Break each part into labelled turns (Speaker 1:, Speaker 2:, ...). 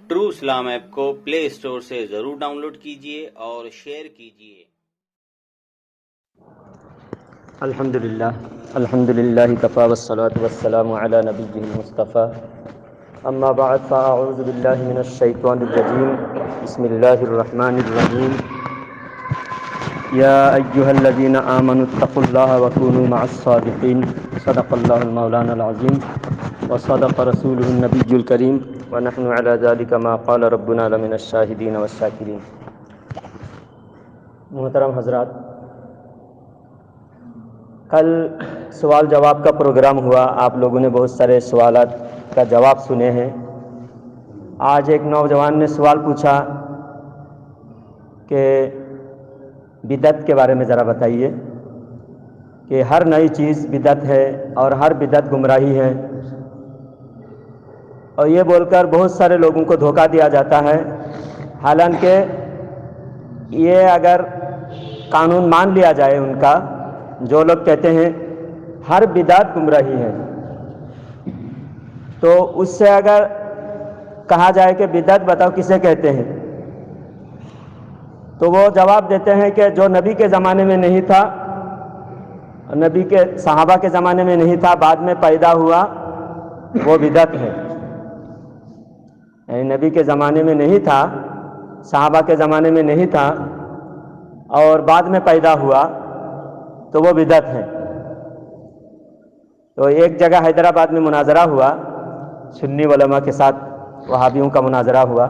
Speaker 1: True Islam app کو پلے store سے ضرور ڈاؤن لوڈ کیجیے اور شیئر کیجیے۔
Speaker 2: الحمدللہ کفا والصلاة والسلام علی نبیہ المصطفیٰ، اما بعد فاعوذ باللہ من الشیطان الرجیم، بسم اللہ الرحمن الرحیم۔ یا ایہا الذین آمنوا اتقوا اللہ وکونوا مع الصادقین، صدق اللہ المولانا العظیم وصدق رسولہ النبی الکریم، ونحن علی ذلک ما قال ربنا لمن الشاہدین والشاکرین۔ محترم حضرات، کل سوال جواب کا پروگرام ہوا، آپ لوگوں نے بہت سارے سوالات کا جواب سنے ہیں۔ آج ایک نوجوان نے سوال پوچھا کہ بدعت کے بارے میں ذرا بتائیے کہ ہر نئی چیز بدعت ہے اور ہر بدعت گمراہی ہے، اور یہ بول کر بہت سارے لوگوں کو دھوکہ دیا جاتا ہے، حالانکہ یہ اگر قانون مان لیا جائے ان کا، جو لوگ کہتے ہیں ہر بدعت گمراہی ہے، تو اس سے اگر کہا جائے کہ بدعت بتاؤ کسے کہتے ہیں، تو وہ جواب دیتے ہیں کہ جو نبی کے زمانے میں نہیں تھا، نبی کے صحابہ کے زمانے میں نہیں تھا، بعد میں پیدا ہوا، وہ بدعت ہے۔ یعنی نبی کے زمانے میں نہیں تھا، صحابہ کے زمانے میں نہیں تھا، اور بعد میں پیدا ہوا تو وہ بدعت ہے۔ تو ایک جگہ حیدرآباد میں مناظرہ ہوا، سنی علماء کے ساتھ وہابیوں کا مناظرہ ہوا،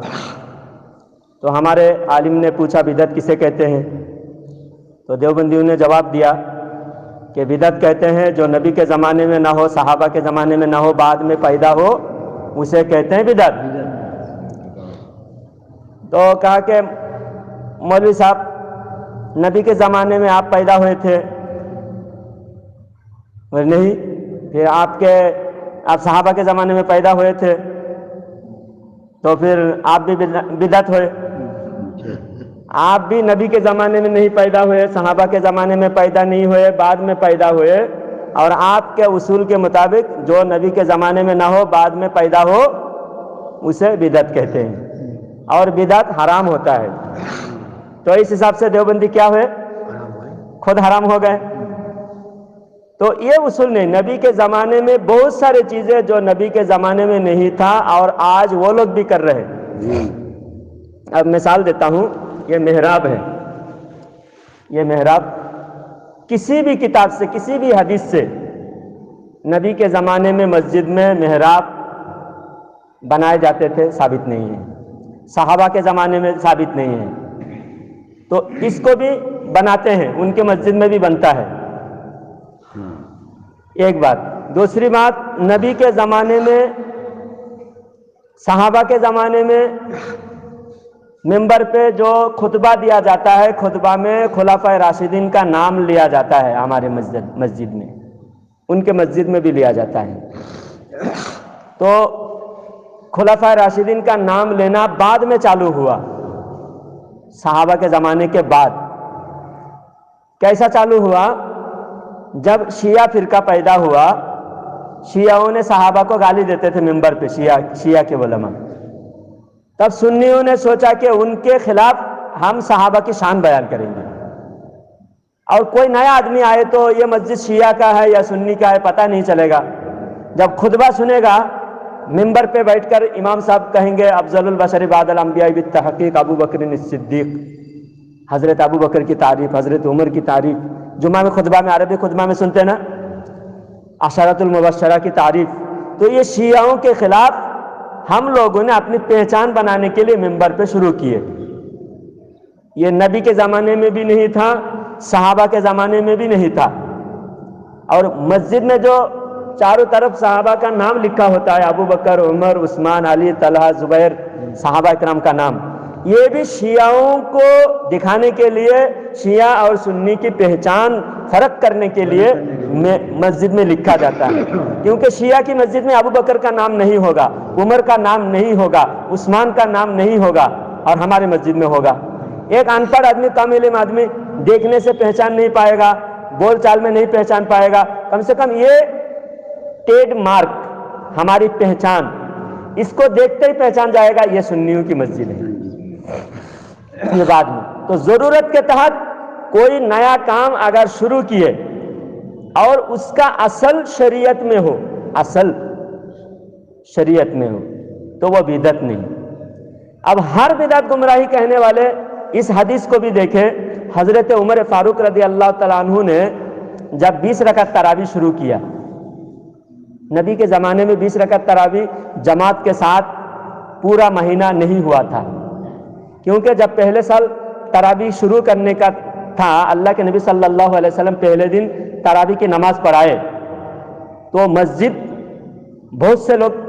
Speaker 2: تو ہمارے عالم نے پوچھا بدعت کسے کہتے ہیں، تو دیوبندیوں نے جواب دیا کہ بدعت کہتے ہیں جو نبی کے زمانے میں نہ ہو، صحابہ کے زمانے میں نہ ہو، بعد میں پیدا ہو، اسے کہتے ہیں بدعت۔ تو کہا کہ مولوی صاحب نبی کے زمانے میں آپ پیدا ہوئے تھے؟ نہیں۔ پھر آپ صحابہ کے زمانے میں پیدا ہوئے تھے، تو پھر آپ بھی بدعت ہوئے۔ آپ بھی نبی کے زمانے میں نہیں پیدا ہوئے، صحابہ کے زمانے میں پیدا نہیں ہوئے، بعد میں پیدا ہوئے، اور آپ کے اصول کے مطابق جو نبی کے زمانے میں نہ ہو، بعد میں پیدا ہو، اسے بدعت کہتے ہیں، اور بدعت حرام ہوتا ہے۔ تو اس حساب سے دیوبندی کیا ہوئے؟ خود حرام ہو گئے۔ تو یہ اصول نہیں، نبی کے زمانے میں بہت سارے چیزیں جو نبی کے زمانے میں نہیں تھا اور آج وہ لوگ بھی کر رہے ہیں۔ اب مثال دیتا ہوں، یہ محراب ہے، یہ محراب کسی بھی کتاب سے، کسی بھی حدیث سے نبی کے زمانے میں مسجد میں محراب بنائے جاتے تھے ثابت نہیں ہے، صحابہ کے زمانے میں ثابت نہیں ہے، تو اس کو بھی بناتے ہیں، ان کے مسجد میں بھی بنتا ہے۔ ایک بات۔ دوسری بات، نبی کے زمانے میں، صحابہ کے زمانے میں منبر پہ جو خطبہ دیا جاتا ہے، خطبہ میں خلفائے راشدین کا نام لیا جاتا ہے، ہمارے مسجد میں، ان کے مسجد میں بھی لیا جاتا ہے۔ تو خلفائے راشدین کا نام لینا بعد میں چالو ہوا، صحابہ کے زمانے کے بعد۔ کیسا چالو ہوا؟ جب شیعہ فرقہ پیدا ہوا، شیعوں نے صحابہ کو گالی دیتے تھے منبر پہ، شیعہ کے علماء، تب سنیوں نے سوچا کہ ان کے خلاف ہم صحابہ کی شان بیان کریں گے، اور کوئی نیا آدمی آئے تو یہ مسجد شیعہ کا ہے یا سنی کا ہے پتہ نہیں چلے گا۔ جب خطبہ سنے گا، منبر پہ بیٹھ کر امام صاحب کہیں گے افضل البشر بعد الانبیاء بالتحقیق ابو بکر الصدیق، حضرت ابو بکر کی تعریف، حضرت عمر کی تعریف، جمعہ میں خطبہ میں، عربی خطبہ میں سنتے نا، عشرۃ المبشرہ کی تعریف، تو یہ شیعوں کے خلاف ہم لوگوں نے اپنی پہچان بنانے کے لیے منبر پہ شروع کیے۔ یہ نبی کے زمانے میں بھی نہیں تھا، صحابہ کے زمانے میں بھی نہیں تھا، اور مسجد میں جو چاروں طرف صحابہ کا نام لکھا ہوتا ہے، ابو بکر، عمر، عثمان، علی، طلحہ، زبیر، صحابہ اکرام کا نام، یہ بھی شیعوں کو دکھانے کے لیے، شیعہ اور سنی کی پہچان فرق کرنے کے لیے مسجد میں لکھا جاتا ہے، کیونکہ شیعہ کی مسجد میں ابو بکر کا نام نہیں ہوگا، عمر کا نام نہیں ہوگا، عثمان کا نام نہیں ہوگا، اور ہمارے مسجد میں ہوگا۔ ایک ان پڑھ آدمی، کم علم آدمی دیکھنے سے پہچان نہیں پائے گا، بول چال میں نہیں پہچان پائے گا، کم سے کم یہ ٹریڈ مارک، ہماری پہچان، اس کو دیکھتے ہی پہچان جائے گا یہ سنیوں کی مسجد ہے۔ یہ بعد میں تو ضرورت کے تحت کوئی نیا کام اگر شروع کیے اور اس کا اصل شریعت میں ہو، اصل شریعت میں ہو، تو وہ بدعت نہیں۔ اب ہر بدعت گمراہی کہنے والے اس حدیث کو بھی دیکھیں۔ حضرت عمر فاروق رضی اللہ تعالیٰ عنہ نے جب 20 رکعت تراویح شروع کیا، نبی کے زمانے میں 20 رکعت تراویح جماعت کے ساتھ پورا مہینہ نہیں ہوا تھا، کیونکہ جب پہلے سال تراویح شروع کرنے کا تھا، اللہ کے نبی صلی اللہ علیہ وسلم پہلے دن تراویح کی نماز پڑھائے تو مسجد بہت سے لوگ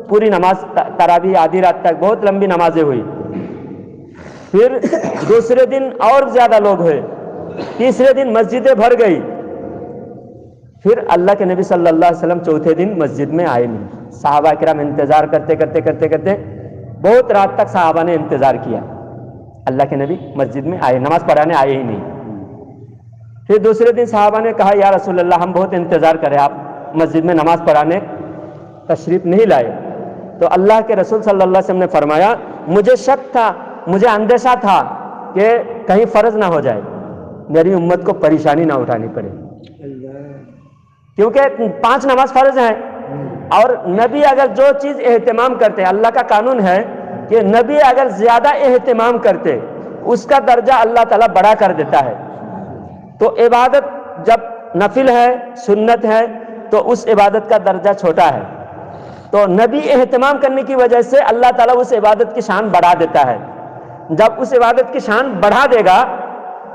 Speaker 2: پوری نماز تراویح آدھی رات تک بہت لمبی نمازیں ہوئی، پھر دوسرے دن اور زیادہ لوگ ہوئے، تیسرے دن مسجدیں بھر گئی، پھر اللہ کے نبی صلی اللہ علیہ وسلم چوتھے دن مسجد میں آئے نہیں۔ صحابہ کرام انتظار کرتے کرتے کرتے کرتے بہت رات تک صحابہ نے انتظار کیا، اللہ کے نبی مسجد میں آئے، نماز پڑھانے آئے ہی نہیں۔ پھر دوسرے دن صحابہ نے کہا یا رسول اللہ ہم بہت انتظار کرے، آپ مسجد میں نماز پڑھانے تشریف نہیں لائے۔ تو اللہ کے رسول صلی اللہ علیہ وسلم نے فرمایا مجھے شک تھا، مجھے اندیشہ تھا کہ کہیں فرض نہ ہو جائے، میری امت کو پریشانی نہ اٹھانی پڑے، کیونکہ 5 نماز فرض ہیں، اور نبی اگر جو چیز اہتمام کرتے، اللہ کا قانون ہے کہ نبی اگر زیادہ اہتمام کرتے اس کا درجہ اللہ تعالیٰ بڑا کر دیتا ہے۔ تو عبادت جب نفل ہے، سنت ہے، تو اس عبادت کا درجہ چھوٹا ہے، تو نبی اہتمام کرنے کی وجہ سے اللہ تعالیٰ اس عبادت کی شان بڑھا دیتا ہے۔ جب اس عبادت کی شان بڑھا دے گا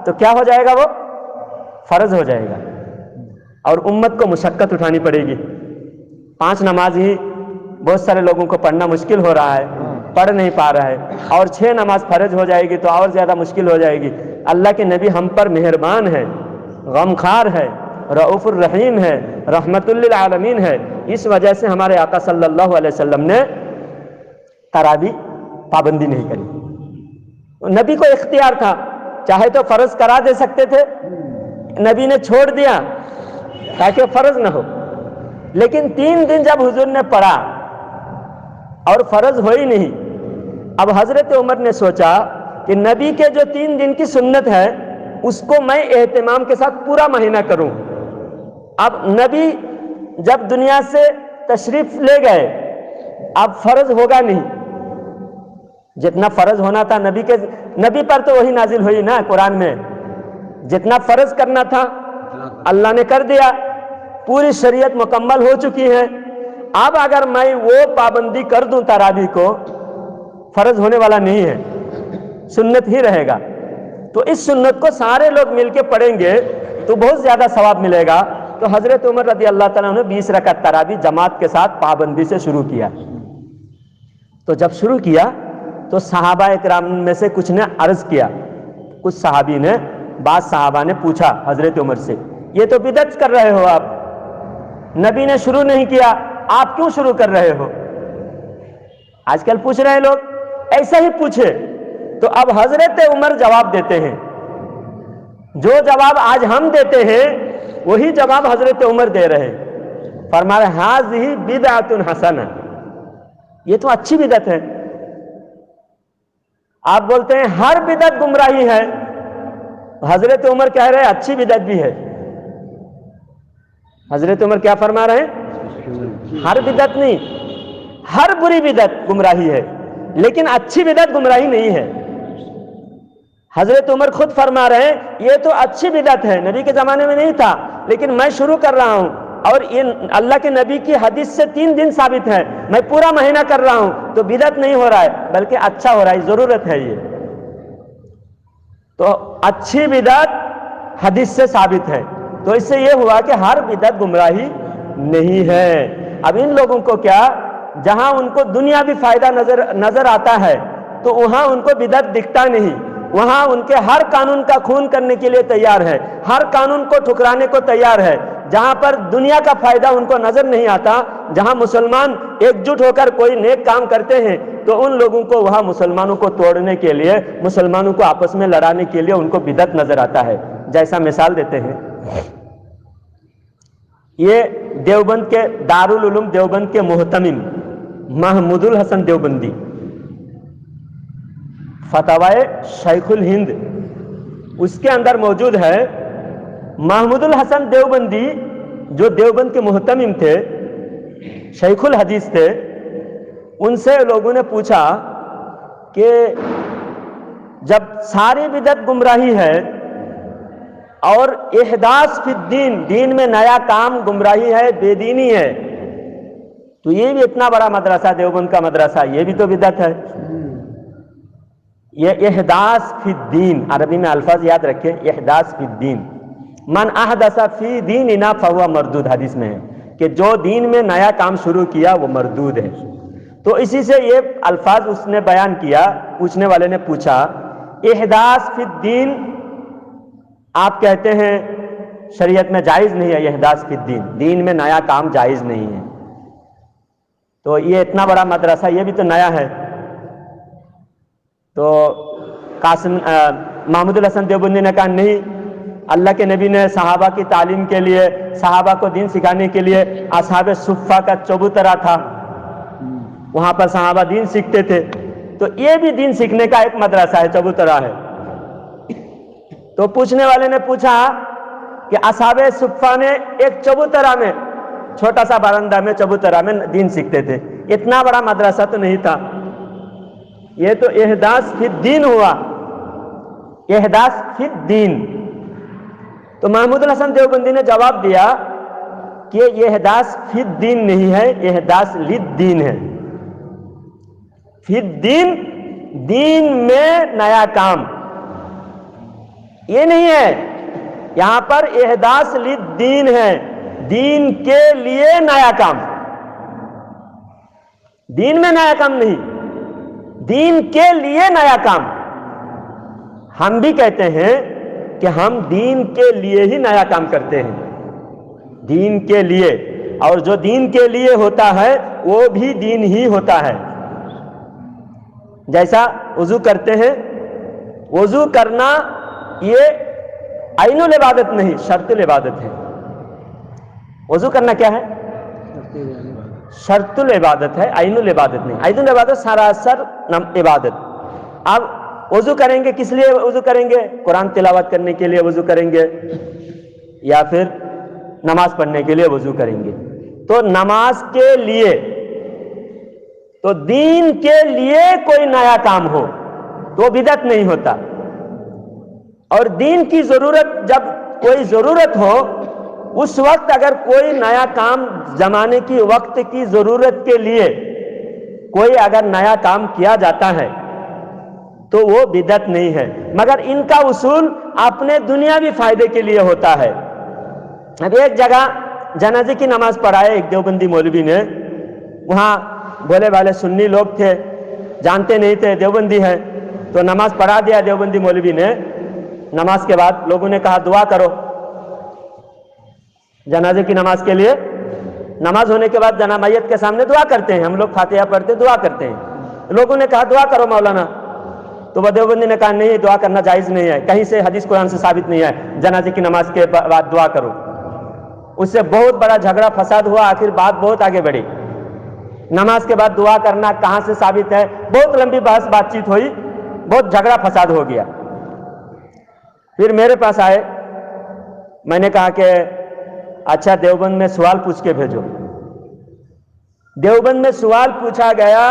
Speaker 2: تو کیا ہو جائے گا؟ وہ فرض ہو جائے گا، اور امت کو مشقت اٹھانی پڑے گی۔ 5 نماز ہی بہت سارے لوگوں کو پڑھنا مشکل ہو رہا ہے، پڑھ نہیں پا رہا ہے، اور 6 نماز فرض ہو جائے گی تو اور زیادہ مشکل ہو جائے گی۔ اللہ کے نبی ہم پر مہربان ہے، غمخوار ہے، رؤوف الرحیم ہے، رحمت للعالمین ہے، اس وجہ سے ہمارے آقا صلی اللہ علیہ وسلم نے تراویح پابندی نہیں کری۔ نبی کو اختیار تھا، چاہے تو فرض کرا دے سکتے تھے، نبی نے چھوڑ دیا تاکہ فرض نہ ہو، لیکن 3 دن جب حضور نے پڑھا اور فرض ہوئی نہیں، اب حضرت عمر نے سوچا کہ نبی کے جو 3 دن کی سنت ہے اس کو میں اہتمام کے ساتھ پورا مہینہ کروں۔ اب نبی جب دنیا سے تشریف لے گئے، اب فرض ہوگا نہیں، جتنا فرض ہونا تھا نبی پر تو وہی نازل ہوئی نا قرآن میں، جتنا فرض کرنا تھا اللہ نے کر دیا، پوری شریعت مکمل ہو چکی ہے۔ اب اگر میں وہ پابندی کر دوں تراویح کو، فرض ہونے والا نہیں ہے، سنت ہی رہے گا، تو اس سنت کو سارے لوگ مل کے پڑھیں گے تو بہت زیادہ ثواب ملے گا۔ تو حضرت عمر رضی اللہ تعالیٰ نے 20 رکعت تراویح جماعت کے ساتھ پابندی سے شروع کیا۔ تو جب شروع کیا تو صحابہ اکرام میں سے کچھ نے عرض کیا، کچھ صحابی نے، بعض صحابہ نے پوچھا حضرت عمر سے یہ تو بدعت کر رہے ہو، آپ نبی نے شروع نہیں کیا، آپ کیوں شروع کر رہے ہو؟ آج کل پوچھ رہے لوگ، ایسا ہی پوچھے تو اب حضرت عمر جواب دیتے ہیں، جو جواب آج ہم دیتے ہیں وہی جواب حضرت عمر دے رہے، فرما رہے ھذہ بدعۃ حسنہ، یہ تو اچھی بدعت ہے۔ آپ بولتے ہیں ہر بدعت گمراہی ہے، حضرت عمر کہہ رہے اچھی بدعت بھی ہے۔ حضرت عمر کیا فرما رہے ہیں؟ ہر بدعت نہیں، ہر بری بدعت گمراہی ہے، لیکن اچھی بدعت گمراہی نہیں ہے۔ حضرت عمر خود فرما رہے ہیں یہ تو اچھی بدعت ہے، نبی کے زمانے میں نہیں تھا، لیکن میں شروع کر رہا ہوں، اور یہ اللہ کے نبی کی حدیث سے 3 دن ثابت ہے، میں پورا مہینہ کر رہا ہوں، تو بدعت نہیں ہو رہا ہے بلکہ اچھا ہو رہا ہے، ضرورت ہے یہ۔ تو اچھی بدعت حدیث سے ثابت ہے، تو اس سے یہ ہوا کہ ہر بدعت گمراہی نہیں ہے۔ اب ان لوگوں کو کیا، جہاں ان کو دنیاوی فائدہ نظر آتا ہے تو وہاں ان کو بدعت دکھتا نہیں، وہاں ان کے ہر قانون کا خون کرنے کے لیے تیار ہے، ہر قانون کو ٹھکرانے کو تیار ہے۔ جہاں پر دنیا کا فائدہ ان کو نظر نہیں آتا، جہاں مسلمان ایک جٹ ہو کر کوئی نیک کام کرتے ہیں تو ان لوگوں کو وہاں مسلمانوں کو توڑنے کے لیے، مسلمانوں کو آپس میں لڑانے کے لیے ان کو بدعت نظر آتا ہے۔ جیسا مثال دیتے ہیں، یہ دیوبند کے دارالعلوم دیوبند کے محتمم محمود الحسن دیوبندی، فتاوائے شیخ الہند، اس کے اندر موجود ہے محمود الحسن دیوبندی جو دیوبند کے محتمم تھے، شیخ الحدیث تھے، ان سے لوگوں نے پوچھا کہ جب ساری بدعت گمراہی ہے اور احداث فی الدین، دین میں نیا کام گمراہی ہے، بے دینی ہے، تو یہ بھی اتنا بڑا مدرسہ دیوبند کا مدرسہ، یہ بھی تو بدعت ہے۔ یہ احداث فی الدین، عربی میں الفاظ یاد رکھیں، احداث فی الدین، من احدث فی دیننا فہو مردود، حدیث میں ہے کہ جو دین میں نیا کام شروع کیا وہ مردود ہے۔ تو اسی سے یہ الفاظ اس نے بیان کیا، پوچھنے والے نے پوچھا احداث فی الدین آپ کہتے ہیں شریعت میں جائز نہیں ہے، احداث فی الدین، دین میں نیا کام جائز نہیں ہے، تو یہ اتنا بڑا مدرسہ یہ بھی تو نیا ہے۔ تو محمود الحسن دیوبندی نے کہا نہیں، اللہ کے نبی نے صحابہ کی تعلیم کے لیے، صحابہ کو دین سکھانے کے لیے اصحاب صفہ کا چبوترا تھا، وہاں پر صحابہ دین سیکھتے تھے، تو یہ بھی دین سیکھنے کا ایک مدرسہ ہے، چبوترا ہے۔ تو پوچھنے والے نے پوچھا کہ اصحاب صفہ نے ایک چبوترا میں، چھوٹا سا برندہ میں چبوترا میں دین سیکھتے تھے، اتنا بڑا مدرسہ تو نہیں تھا، یہ تو احداث فی الدین ہوا، احداث فی الدین۔ تو محمود الحسن دیوبندی نے جواب دیا کہ یہ احداث فی الدین نہیں ہے، احداث للدین ہے۔ فی الدین، دین میں نیا کام، یہ نہیں ہے، یہاں پر احداث للدین ہے، دین کے لیے نیا کام، دین میں نیا کام نہیں، دین کے لیے نیا کام۔ ہم بھی کہتے ہیں کہ ہم دین کے لیے ہی نیا کام کرتے ہیں، دین کے لیے، اور جو دین کے لیے ہوتا ہے وہ بھی دین ہی ہوتا ہے۔ جیسا وضو کرتے ہیں، وضو کرنا یہ عین العبادت نہیں، شرط العبادت ہے۔ وضو کرنا کیا ہے؟ شرط العبادت ہے، عین العبادت نہیں۔ عین العبادت سراسر عبادت۔ اب وضو کریں گے، کس لیے وضو کریں گے؟ قرآن تلاوت کرنے کے لیے وضو کریں گے، یا پھر نماز پڑھنے کے لیے وضو کریں گے۔ تو نماز کے لیے، تو دین کے لیے کوئی نیا کام ہو تو بدعت نہیں ہوتا، اور دین کی ضرورت، جب کوئی ضرورت ہو اس وقت اگر کوئی نیا کام، زمانے کی، وقت کی ضرورت کے لیے کوئی اگر نیا کام کیا جاتا ہے تو وہ بدعت نہیں ہے، مگر ان کا اصول اپنے دنیاوی فائدے کے لیے ہوتا ہے۔ اب ایک جگہ جنازے کی نماز پڑھائے ایک دیوبندی مولوی نے، وہاں بھولے والے سنی لوگ تھے، جانتے نہیں تھے دیوبندی ہے، تو نماز پڑھا دیا دیوبندی مولوی نے۔ نماز کے بعد لوگوں نے کہا دعا کرو، جنازے کی نماز کے لیے، نماز ہونے کے بعد میت کے سامنے دعا کرتے ہیں، ہم لوگ فاتحہ پڑھتے دعا کرتے ہیں، لوگوں نے کہا دعا کرو مولانا، تو وہ دیوبندی نے کہا نہیں، دعا کرنا جائز نہیں ہے، کہیں سے حدیث قرآن سے ثابت نہیں ہے، جنازے کی نماز کے بعد دعا کرو۔ اس سے بہت بڑا جھگڑا فساد ہوا، آخر بات بہت آگے بڑھی، نماز کے بعد دعا کرنا کہاں سے ثابت ہے، بہت لمبی بحث بات چیت ہوئی، بہت جھگڑا فساد ہو گیا۔ پھر میرے پاس آئے، میں نے کہا کہ اچھا دیوبند میں سوال پوچھ کے بھیجو۔ دیوبند میں سوال پوچھا گیا،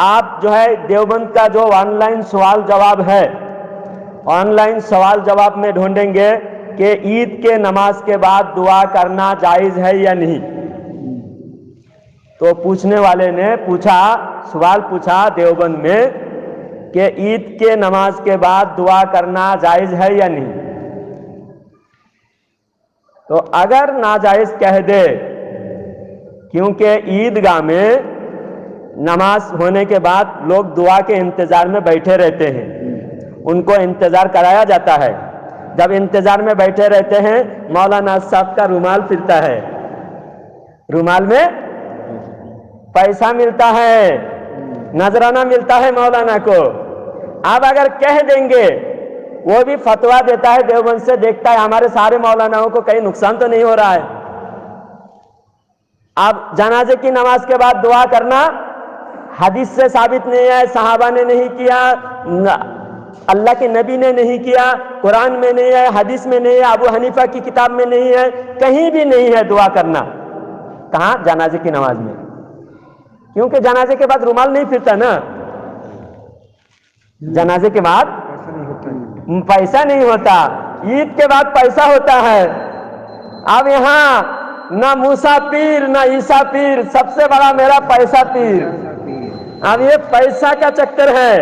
Speaker 2: آپ جو ہے دیوبند کا جو آن لائن سوال جواب ہے، آن لائن سوال جواب میں ڈھونڈیں گے کہ عید کے نماز کے بعد دعا کرنا جائز ہے یا نہیں۔ تو پوچھنے والے نے پوچھا، سوال پوچھا دیوبند میں کہ عید کے نماز کے بعد دعا کرنا جائز ہے یا نہیں۔ تو اگر ناجائز کہہ دے، کیونکہ عیدگاہ میں نماز ہونے کے بعد لوگ دعا کے انتظار میں بیٹھے رہتے ہیں، ان کو انتظار کرایا جاتا ہے، جب انتظار میں بیٹھے رہتے ہیں مولانا صاحب کا رومال پھرتا ہے، رومال میں پیسہ ملتا ہے، نذرانہ ملتا ہے مولانا کو۔ اب اگر کہہ دیں گے، وہ بھی فتویٰ دیتا ہے دیوبند سے، دیکھتا ہے ہمارے سارے مولاناؤں کو کہیں نقصان تو نہیں ہو رہا ہے۔ اب جنازے کی نماز کے بعد دعا کرنا حدیث سے ثابت نہیں ہے، صحابہ نے نہیں کیا، اللہ کے نبی نے نہیں کیا، قرآن میں نہیں ہے، حدیث میں نہیں ہے، ابو حنیفہ کی کتاب میں نہیں ہے، کہیں بھی نہیں ہے دعا کرنا۔ کہاں؟ جنازے کی نماز میں، کیونکہ جنازے کے بعد رومال نہیں پھرتا نا، جنازے کے بعد پیسہ نہیں ہوتا، عید کے بعد پیسہ ہوتا ہے۔ اب یہاں نہ موسیٰ پیر نہ عیسیٰ پیر، سب سے بڑا میرا پیسہ پیر، اب یہ پیسہ کا چکر ہے۔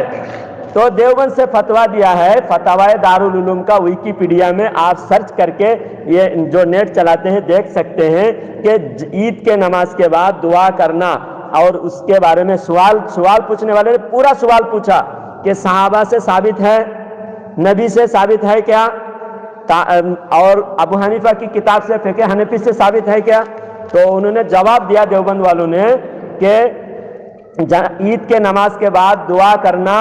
Speaker 2: تو دیوبند سے فتویٰ دیا ہے، فتاوی دارالعلوم کا ویکیپیڈیا میں آپ سرچ کر کے یہ جو نیٹ چلاتے ہیں دیکھ سکتے ہیں کہ عید کے نماز کے بعد دعا کرنا، اور اس کے بارے میں سوال پوچھنے والے نے پورا سوال پوچھا کہ صحابہ سے ثابت ہے، نبی سے ثابت ہے کیا، اور ابو حنیفہ کی کتاب سے فقہ حنفی سے ثابت ہے کیا؟ تو انہوں نے جواب دیا دیوبند والوں نے کہ عید کے نماز کے بعد دعا کرنا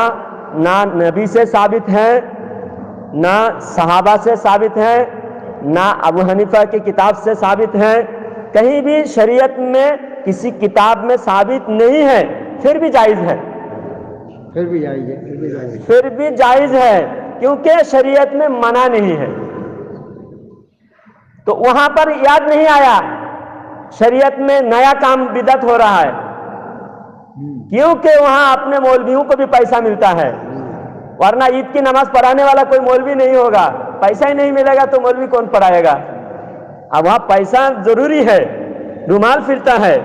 Speaker 2: نہ نبی سے ثابت ہے، نہ صحابہ سے ثابت ہے، نہ ابو حنیفہ کی کتاب سے ثابت ہے، کہیں بھی شریعت میں کسی کتاب میں ثابت نہیں ہے، پھر بھی جائز ہے، پھر بھی جائز ہے، کیونکہ شریعت میں منع نہیں ہے۔ تو وہاں پر یاد نہیں آیا شریعت میں نیا کام بدعت ہو رہا ہے، کیونکہ وہاں اپنے مولویوں کو بھی پیسہ ملتا ہے، ورنہ عید کی نماز پڑھانے والا کوئی مولوی نہیں ہوگا، پیسہ ہی نہیں ملے گا تو مولوی کون پڑھائے گا؟ اب وہاں پیسہ ضروری ہے، رومال پھرتا ہے،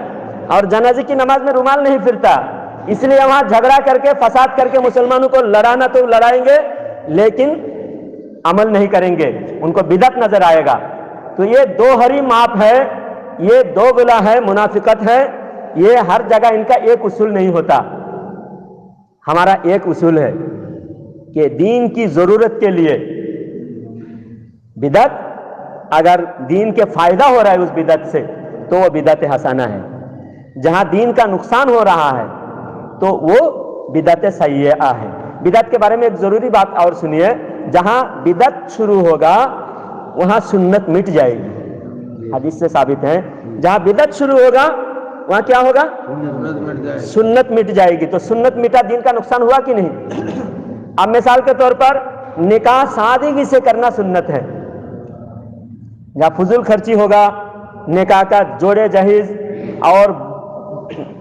Speaker 2: اور جنازے کی نماز میں رومال نہیں پھرتا، اس لیے وہاں جھگڑا کر کے فساد کر کے مسلمانوں کو لڑانا تو لڑائیں گے لیکن عمل نہیں کریں گے، ان کو بدعت نظر آئے گا۔ تو یہ دو ہری ماپ ہے، یہ دو گلا ہے، منافقت ہے، یہ ہر جگہ ان کا ایک اصول نہیں ہوتا۔ ہمارا ایک اصول ہے کہ دین کی ضرورت کے لیے بدعت، اگر دین کے فائدہ ہو رہا ہے اس بدعت سے تو وہ بدعت حسنہ ہے، جہاں دین کا نقصان ہو رہا ہے تو وہ بدعت سیئہ ہے۔ بدعت کے بارے میں ایک ضروری بات اور سنیے، جہاں بدعت شروع ہوگا وہاں سنت مٹ جائے گی، حدیث سے ثابت ہے، جہاں بدعت شروع ہوگا وہاں کیا ہوگا؟ سنت مٹ جائے گی۔ تو سنت مٹا، دین کا نقصان ہوا کہ نہیں؟ اب مثال کے طور پر نکاح سادگی سے کرنا سنت ہے، جہاں فضول خرچی ہوگا، نکاح کا جوڑے جہیز اور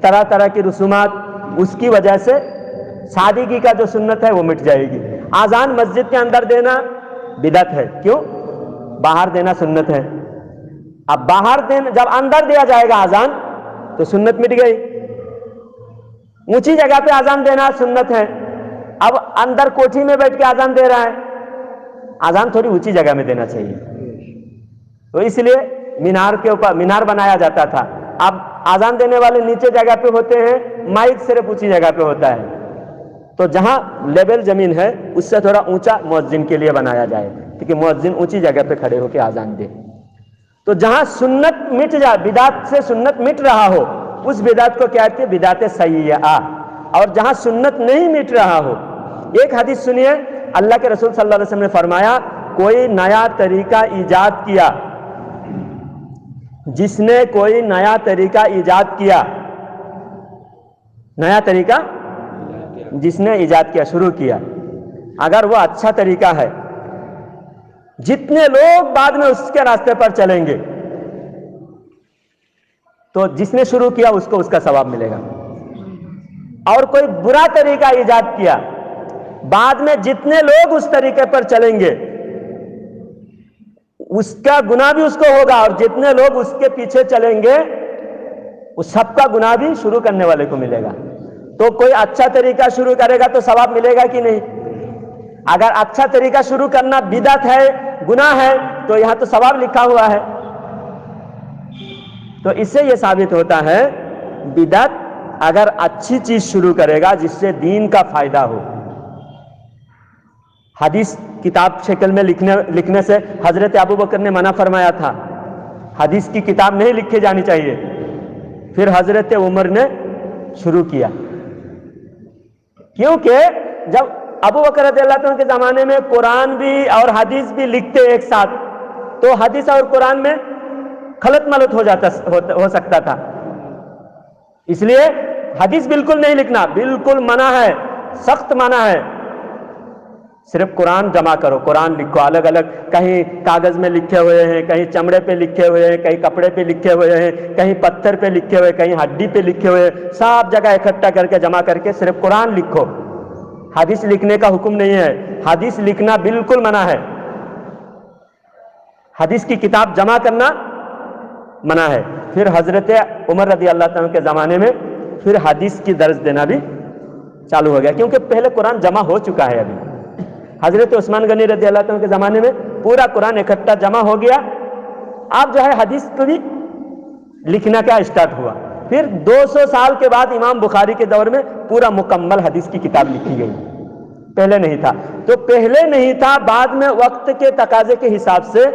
Speaker 2: طرح طرح کی رسومات، اس کی وجہ سے سادگی کا جو سنت ہے وہ مٹ جائے گی۔ اذان مسجد کے اندر دینا بدعت ہے، کیوں؟ باہر دینا سنت ہے۔ اب باہر دینا، جب اندر دیا جائے گا اذان تو سنت مٹ گئی۔ اونچی جگہ پہ اذان دینا سنت ہے، اب اندر کوٹھی میں بیٹھ کے اذان دے رہا ہے، اذان تھوڑی اونچی جگہ میں دینا چاہیے، تو اس لیے مینار کے اوپر مینار بنایا جاتا تھا، اب اذان دینے والے نیچے جگہ پہ ہوتے ہیں، مائک صرف اونچی جگہ پہ ہوتا ہے، تو جہاں لیول زمین ہے اس سے تھوڑا اونچا مؤذن کے لیے بنایا جائے، کیونکہ مؤذن اونچی جگہ پہ کھڑے ہو کے اذان دے۔ تو جہاں سنت مٹ جائے، بدعت سے سنت مٹ رہا ہو، اس بدعت کو کیا کہتے ہیں؟ بدعت سیئہ۔ اور جہاں سنت نہیں مٹ رہا ہو، ایک حدیث سنیے، اللہ کے رسول صلی اللہ علیہ وسلم نے فرمایا، کوئی نیا طریقہ ایجاد کیا، جس نے کوئی نیا طریقہ ایجاد کیا، نیا طریقہ جس نے ایجاد کیا، شروع کیا، اگر وہ اچھا طریقہ ہے، جتنے لوگ بعد میں اس کے راستے پر چلیں گے تو جس نے شروع کیا اس کو اس کا ثواب ملے گا، اور کوئی برا طریقہ ایجاد کیا، بعد میں جتنے لوگ اس طریقے پر چلیں گے اس کا گناہ بھی اس کو ہوگا، اور جتنے لوگ اس کے پیچھے چلیں گے اس سب کا گناہ بھی شروع کرنے والے کو ملے گا۔ تو کوئی اچھا طریقہ شروع کرے گا تو ثواب ملے گا کہ نہیں؟ اگر اچھا طریقہ شروع کرنا بدعت ہے، گناہ ہے، تو یہاں تو ثواب لکھا ہوا ہے۔ تو اس سے یہ ثابت ہوتا ہے بدعت اگر اچھی چیز شروع کرے گا جس سے دین کا فائدہ ہو۔ حدیث کتاب شکل میں لکھنے سے حضرت ابو بکر نے منع فرمایا تھا، حدیث کی کتاب نہیں لکھی جانی چاہیے، پھر حضرت عمر نے شروع کیا، کیونکہ جب ابو بکر رضی اللہ عنہ کے زمانے میں قرآن بھی اور حدیث بھی لکھتے ایک ساتھ تو حدیث اور قرآن میں خلط ملط ہو سکتا تھا، اس لیے حدیث بالکل نہیں لکھنا، بالکل منع ہے، سخت منع ہے. صرف قرآن جمع کرو، قرآن لکھو الگ الگ، کہیں کاغذ میں لکھے ہوئے ہیں، کہیں چمڑے پہ لکھے ہوئے ہیں، کہیں کپڑے پہ لکھے ہوئے ہیں، کہیں پتھر پہ لکھے ہوئے، کہیں ہڈی پہ لکھے ہوئے، سب جگہ اکٹھا کر کے جمع کر کے صرف قرآن لکھو. حدیث لکھنے کا حکم نہیں ہے، حدیث لکھنا بالکل منع ہے. حدیث کی کتاب جمع کرنا منع ہے. پھر حضرت عمر رضی اللہ تعالیٰ کے زمانے میں پھر حدیث کی درس دینا بھی چالو ہو گیا، کیونکہ پہلے قرآن جمع ہو چکا ہے. ابھی حضرت عثمان غنی رضی اللہ تعالیٰ کے زمانے میں پورا قرآن اکٹھا جمع ہو گیا. اب جو ہے حدیث کو بھی لکھنا کا اسٹارٹ ہوا. پھر 200 سال کے بعد امام بخاری کے دور میں پورا مکمل حدیث کی کتاب لکھی گئی. پہلے نہیں تھا. تو پہلے نہیں تھا، بعد میں وقت کے تقاضے کے حساب سے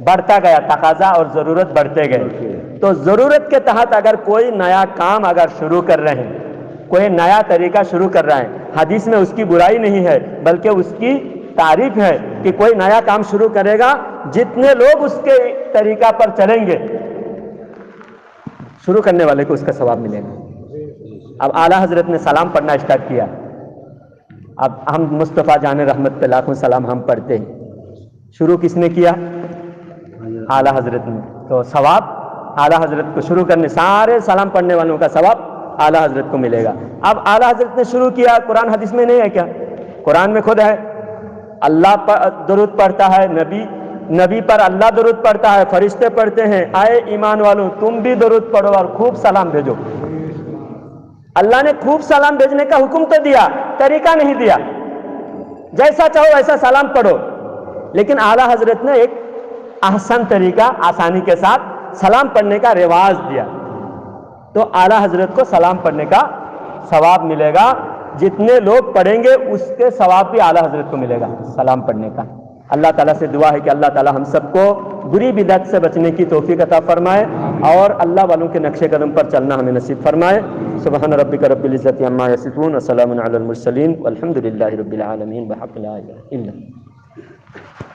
Speaker 2: بڑھتا گیا، تقاضا اور ضرورت بڑھتے گئے. تو ضرورت کے تحت اگر کوئی نیا کام اگر شروع کر رہے ہیں، کوئی نیا طریقہ شروع کر رہا ہے، حدیث میں اس کی برائی نہیں ہے بلکہ اس کی تعریف ہے کہ کوئی نیا کام شروع کرے گا، جتنے لوگ اس کے طریقہ پر چلیں گے شروع کرنے والے کو اس کا ثواب ملے گا. اب اعلیٰ حضرت نے سلام پڑھنا اسٹارٹ کیا. اب ہم مصطفیٰ جان رحمت پہ لاکھوں سلام ہم پڑھتے ہیں. شروع کس نے کیا؟ اعلیٰ حضرت نے. تو ثواب اعلیٰ حضرت کو شروع کرنے، سارے سلام پڑھنے والوں کا ثواب اعلیٰ حضرت کو ملے گا. اب اعلیٰ حضرت نے شروع کیا، قرآن حدیث میں نہیں ہے کیا؟ قرآن میں خود ہے. اللہ پر درود پڑھتا ہے، نبی پر اللہ درود پڑھتا ہے، فرشتے پڑھتے ہیں. آئے ایمان والوں تم بھی درود پڑھو اور خوب سلام بھیجو. اللہ نے خوب سلام بھیجنے کا حکم تو دیا، طریقہ نہیں دیا. جیسا چاہو ویسا سلام پڑھو، لیکن اعلیٰ حضرت نے ایک احسن طریقہ، آسانی کے ساتھ سلام پڑھنے کا رواج دیا. تو اعلیٰ حضرت کو سلام پڑھنے کا ثواب ملے گا. جتنے لوگ پڑھیں گے اس کے ثواب بھی اعلیٰ حضرت کو ملے گا سلام پڑھنے کا. اللہ تعالیٰ سے دعا ہے کہ اللہ تعالیٰ ہم سب کو بری بدعت سے بچنے کی توفیق عطا فرمائے اور اللہ والوں کے نقش قدم پر چلنا ہمیں نصیب فرمائے. سبحان ربک رب العزت عما یصفون وسلام علی المرسلین والحمد للہ رب العالمین بحق لا الہ الا اللہ.